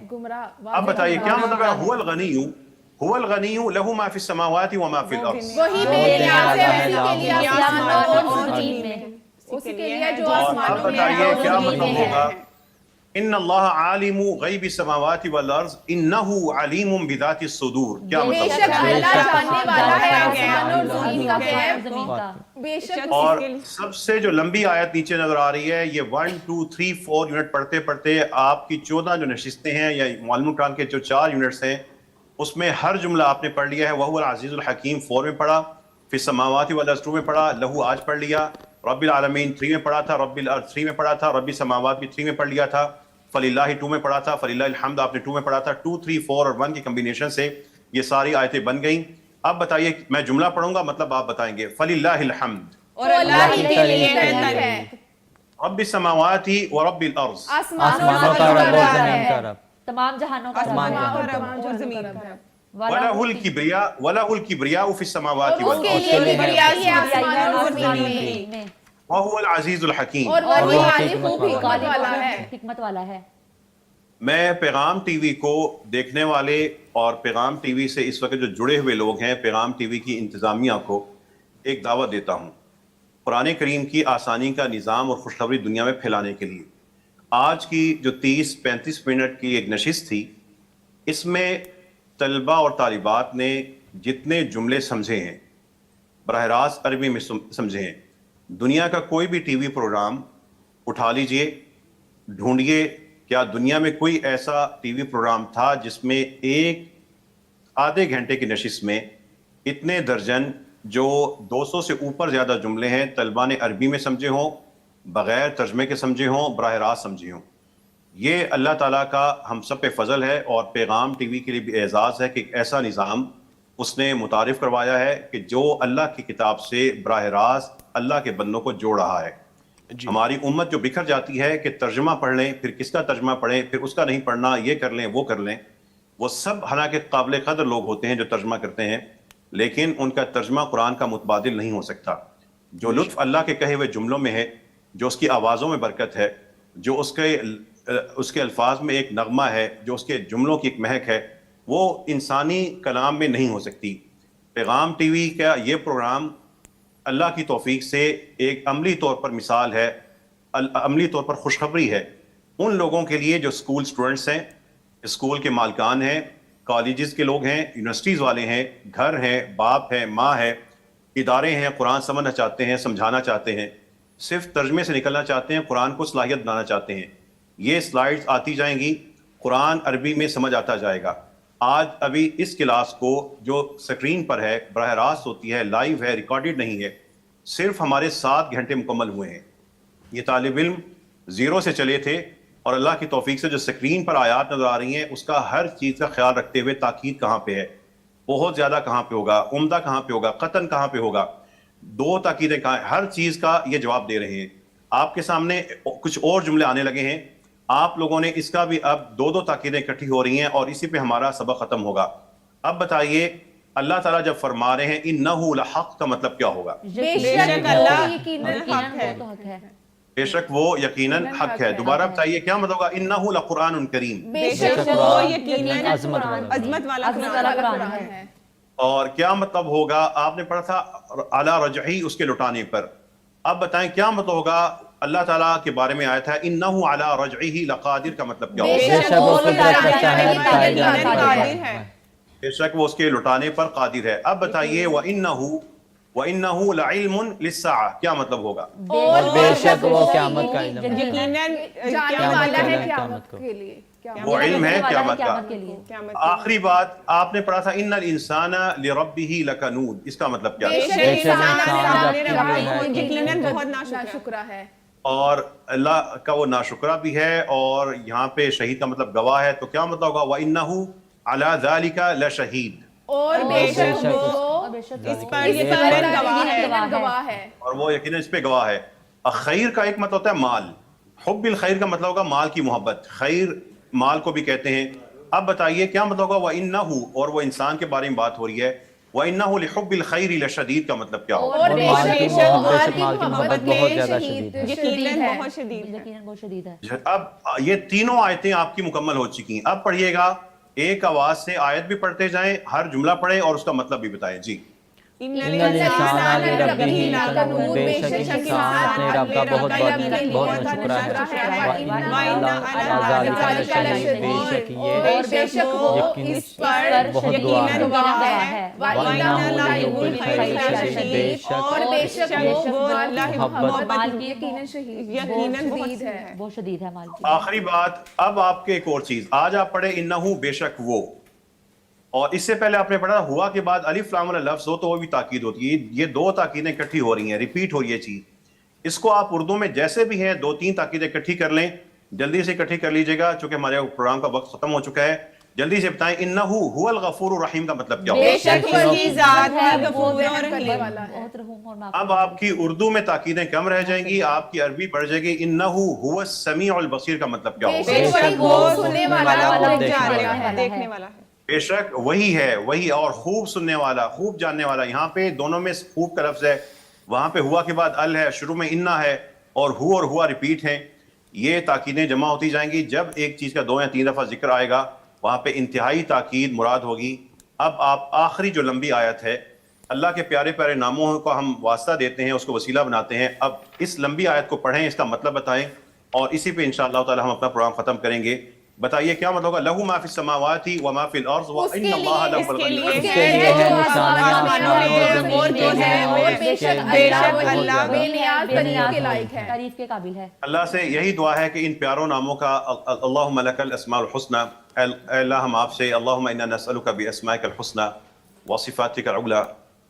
اب بتائیے کیا مطلب ہے؟ هو الغنی له ما في السماوات وما في الارض. وہی بے نیاز ہے اسی کے لیے آسمانوں اور زمین میں. اس کے لیے جو اور اب آسمانوں میں ہے بتائیے اور کیا زمین مطلب میں ہوگا؟ ہے. ان اللہ عالم غیب السماوات والارض انہ علیم بذات الصدور. کیا بے مطلب شک ہوگا؟ اللہ جاننے والا ہے آسمانوں اور زمین کا غیب. زمین کا. بے شک اور سب سے جو لمبی آیت نیچے نظر آ رہی ہے، یہ 1 2 3 4 یونٹ پڑھتے پڑھتے آپ کی 14 جو نشستیں ہیں یا معلم القرآن کے جو 4 یونٹس ہیں، اس میں ہر جملہ آپ نے پڑھ لیا ہے. وَهُوَ الْعَزِيزُ الْحَكِيمُ 4 میں پڑھا، فِي السَّمَاوَاتِ وَالْأَرْضِ 2 میں پڑھا، لَهُ آج پڑھ لیا، رَبِّ الْعَالَمِينَ 3 میں پڑھا تھا، رَبِّ الْأَرْضِ 3 میں پڑھا تھا، رَبِّ السَّمَاوَاتِ بھی 3 میں پڑھ لیا تھا، فَلِلَّهِ 2 میں پڑھا تھا، فَلِلَّهِ الْحَمْدُ آپ نے 2 میں پڑھا تھا. 2 3 4 اور 1 کی کمبینیشن سے یہ ساری آیتیں بن گئیں. اب بتائیے، میں جملہ پڑھوں گا مطلب آپ بتائیں گے. فَلِلَّهِ الْحَمْدُ اور اللہ ہی کے لیے بہتر ہے. رَبِّ السَّمَاوَاتِ وَرَبِّ الْأَرْضِ. آسمانوں کا رب اور زمین کا رب. تمام جہانوں کا آسمانوں کا رب اور زمین کا رب. وَلَهُ الْكِبْرِيَاءُ فِي السَّمَاوَاتِ اور اس کے وَالْأَرْضِ. لیے کبریائی ہے آسمانوں اور زمین میں. وَهُوَ الْعَزِيزُ الْحَكِيمُ. اور وہی وہ عالم خوب حکمت والا ہے. حکمت والا ہے. میں پیغام ٹی وی کو دیکھنے والے اور پیغام ٹی وی سے اس وقت جو جڑے ہوئے لوگ ہیں، پیغام ٹی وی کی انتظامیہ کو ایک دعوت دیتا ہوں قرآن کریم کی آسانی کا نظام اور خوشخبری دنیا میں پھیلانے کے لیے. آج کی جو 30-35 منٹ کی ایک نشست تھی، اس میں طلبہ اور طالبات نے جتنے جملے سمجھے ہیں براہ راست عربی میں سمجھے ہیں. دنیا کا کوئی بھی ٹی وی پروگرام اٹھا لیجئے، ڈھونڈیے کیا دنیا میں کوئی ایسا ٹی وی پروگرام تھا جس میں ایک آدھے گھنٹے کی نشست میں اتنے درجن جو 200 سے اوپر زیادہ جملے ہیں طلبہ نے عربی میں سمجھے ہوں بغیر ترجمے کے سمجھے ہوں، براہ راست سمجھے ہوں. یہ اللہ تعالیٰ کا ہم سب پہ فضل ہے، اور پیغام ٹی وی کے لیے بھی اعزاز ہے کہ ایک ایسا نظام اس نے متعارف کروایا ہے کہ جو اللہ کی کتاب سے براہ راست اللہ کے بندوں کو جوڑ رہا ہے. ہماری امت جو بکھر جاتی ہے کہ ترجمہ پڑھ لیں، پھر کس کا ترجمہ پڑھیں، پھر اس کا نہیں پڑھنا، یہ کر لیں وہ کر لیں. وہ سب حالانکہ قابل قدر لوگ ہوتے ہیں جو ترجمہ کرتے ہیں، لیکن ان کا ترجمہ قرآن کا متبادل نہیں ہو سکتا. جو لطف اللہ کے کہے ہوئے جملوں میں ہے، جو اس کی آوازوں میں برکت ہے، جو اس کے الفاظ میں ایک نغمہ ہے، جو اس کے جملوں کی ایک مہک ہے، وہ انسانی کلام میں نہیں ہو سکتی. پیغام ٹی وی کا یہ پروگرام اللہ کی توفیق سے ایک عملی طور پر مثال ہے، عملی طور پر خوشخبری ہے ان لوگوں کے لیے جو اسکول سٹوڈنٹس ہیں، اسکول کے مالکان ہیں، کالجز کے لوگ ہیں، یونیورسٹیز والے ہیں، گھر ہیں، باپ ہیں، ماں ہے، ادارے ہیں، قرآن سمجھنا چاہتے ہیں، سمجھانا چاہتے ہیں، صرف ترجمے سے نکلنا چاہتے ہیں، قرآن کو صلاحیت بنانا چاہتے ہیں. یہ سلائیڈز آتی جائیں گی، قرآن عربی میں سمجھ آتا جائے گا. آج ابھی اس کلاس کو جو سکرین پر ہے، براہ راست ہوتی ہے، لائیو ہے، ریکارڈڈ نہیں ہے، صرف ہمارے 7 گھنٹے مکمل ہوئے ہیں. یہ طالب علم 0 سے چلے تھے، اور اللہ کی توفیق سے جو سکرین پر آیات نظر آ رہی ہیں اس کا ہر چیز کا خیال رکھتے ہوئے تاکید کہاں پہ ہے، بہت زیادہ کہاں پہ ہوگا، عمدہ کہاں پہ ہوگا، قطن کہاں پہ ہوگا، 2 تاکیدیں کہاں، ہر چیز کا یہ جواب دے رہے ہیں. آپ کے سامنے کچھ اور جملے آنے لگے ہیں، آپ لوگوں نے اس کا بھی اب 2 تاکیدیں اکٹھی ہو رہی ہیں، اور اسی پہ ہمارا سبق ختم ہوگا. اب بتائیے اللہ تعالیٰ جب فرما رہے ہیں انہ لحق کا مطلب کیا ہوگا؟ بے شک اللہ یقیناً حق ہے. بے شک وہ یقیناً حق ہے. دوبارہ بتائیے کیا مطلب ہوگا انہ لقرآن کریم؟ بے شک وہ یقیناً عظمت والا قرآن ہے. اور کیا مطلب ہوگا؟ آپ نے پڑھا تھا علی رجعی، اس کے لٹانے پر. اب بتائیں کیا مطلب ہوگا؟ اللہ تعالیٰ کے بارے میں آیا تھا انہ علی رجعہ لقادر کا مطلب کیا ہوگا؟ بے شک وہ قدرت رکھتا ہے، بے شک وہ اس کے لٹانے پر قادر ہے. اب بتائیے وَإِنَّهُ لَعِلْمٌ لِلسَّاعَةِ کیا مطلب ہوگا؟ اور بے شک وہ قیامت کا علم ہے، یقیناً جانے والا ہے قیامت کے لیے. وہ علم ہے قیامت کا. آخری بات آپ نے پڑھا تھا ان الانسان لربہ لکنود، اس کا مطلب کیا ہے؟ بے شک انسان یقیناً بہت ناشکرا ہے. اور اللہ کا وہ ناشکرا بھی ہے، اور یہاں پہ شہید کا مطلب گواہ ہے. تو کیا مطلب ہوگا؟ وَإِنَّهُ عَلَى ذَلِكَ لَشَهِيدٌ، اور بے شک وہ اس پر یقیناً گواہ ہے، اور وہ یقیناً اس پہ گواہ ہے. خیر کا ایک مطلب ہوتا ہے مال، حب الخیر کا مطلب ہوگا مال کی محبت، خیر مال کو بھی کہتے ہیں. اب بتائیے کیا مطلب ہوگا وَإِنَّهُ، اور وہ انسان کے بارے میں بات ہو رہی ہے، وَإِنَّهُ لِحُبِّ الْخَيْرِ لَشَدِيدٌ کا مطلب کیا ہوگا؟ اور بے شک مال کی محبت بہت زیادہ شدید ہے، یقیناً بہت شدید ہے. اب یہ تینوں آیتیں آپ کی مکمل ہو چکی ہیں. اب پڑھیے گا، ایک آواز سے آیت بھی پڑھتے جائیں، ہر جملہ پڑھیں اور اس کا مطلب بھی بتائیں. جی. ان الانسان لربہ لکنود، بے شک انسان اپنے رب کا بہت ناشکرا ہے. بے شک یہ یقین بہت گواہ ہے. بے شک وہ محبت بہت شدید ہے مال کی. آخری بات اب آپ کے ایک اور چیز، آج آپ پڑھے انہو بے شک وہ، اور اس سے پہلے آپ نے پڑھا ہوا کے بعد الف لام والا لفظ ہو تو وہ بھی تاکید ہوتی ہے. یہ 2 تاکیدیں اکٹھی ہو رہی ہیں، ریپیٹ ہو رہی ہے چیز. اس کو آپ اردو میں جیسے بھی ہیں 2-3 تاکیدیں اکٹھی کر لیں، جلدی سے اکٹھی کر لیجیے گا چونکہ ہمارے پروگرام کا وقت ختم ہو چکا ہے. جلدی سے بتائیں انہو هو الغفور الرحیم کا مطلب کیا ہوگا؟ بے شک وہی ذات ہے غفور اور رحیم والا ہے. بہت رحیم اور معاف. اب آپ کی اردو میں تاکیدیں کم رہ جائیں گی، آپ کی عربی بڑھ جائے گی. انہو هو السمیع البصیر کا مطلب کیا ہوگا؟ بے شک وہ سننے والا، دیکھنے والا ہے. بے شک وہی ہے، وہی، اور خوب سننے والا، خوب جاننے والا. یہاں پہ دونوں میں خوب کا لفظ ہے، وہاں پہ ہوا کے بعد ال ہے، شروع میں انا ہے، اور ہوا ریپیٹ ہیں. یہ تاکیدیں جمع ہوتی جائیں گی. جب ایک چیز کا 2 یا 3 دفعہ ذکر آئے گا وہاں پہ انتہائی تاکید مراد ہوگی. اب آپ آخری جو لمبی آیت ہے، اللہ کے پیارے پیارے ناموں کو ہم واسطہ دیتے ہیں، اس کو وسیلہ بناتے ہیں. اب اس لمبی آیت کو پڑھیں، اس کا مطلب بتائیں، اور اسی پہ انشاءاللہ تعالی ہم اپنا پروگرام ختم کریں گے. بتائیے کیا مطلب ہوگا؟ لہو ما فی السماوات و ما فی الارض وان اللہ لہو الغنی الحمید. اس کے لیے ہے نشانیاں آسمانوں اور زمین کے ہیں، اور بے شک اللہ بے نیاز تعریف کے لائق ہے، تعریف کے قابل ہے. اللہ سے یہی دعا ہے کہ ان پیاروں ناموں کا اللہم لک الاسماء الحسنی، اے اللہ ہم آپ سے اللہم انا نسألک باسمائک الحسنی وصفاتک العلی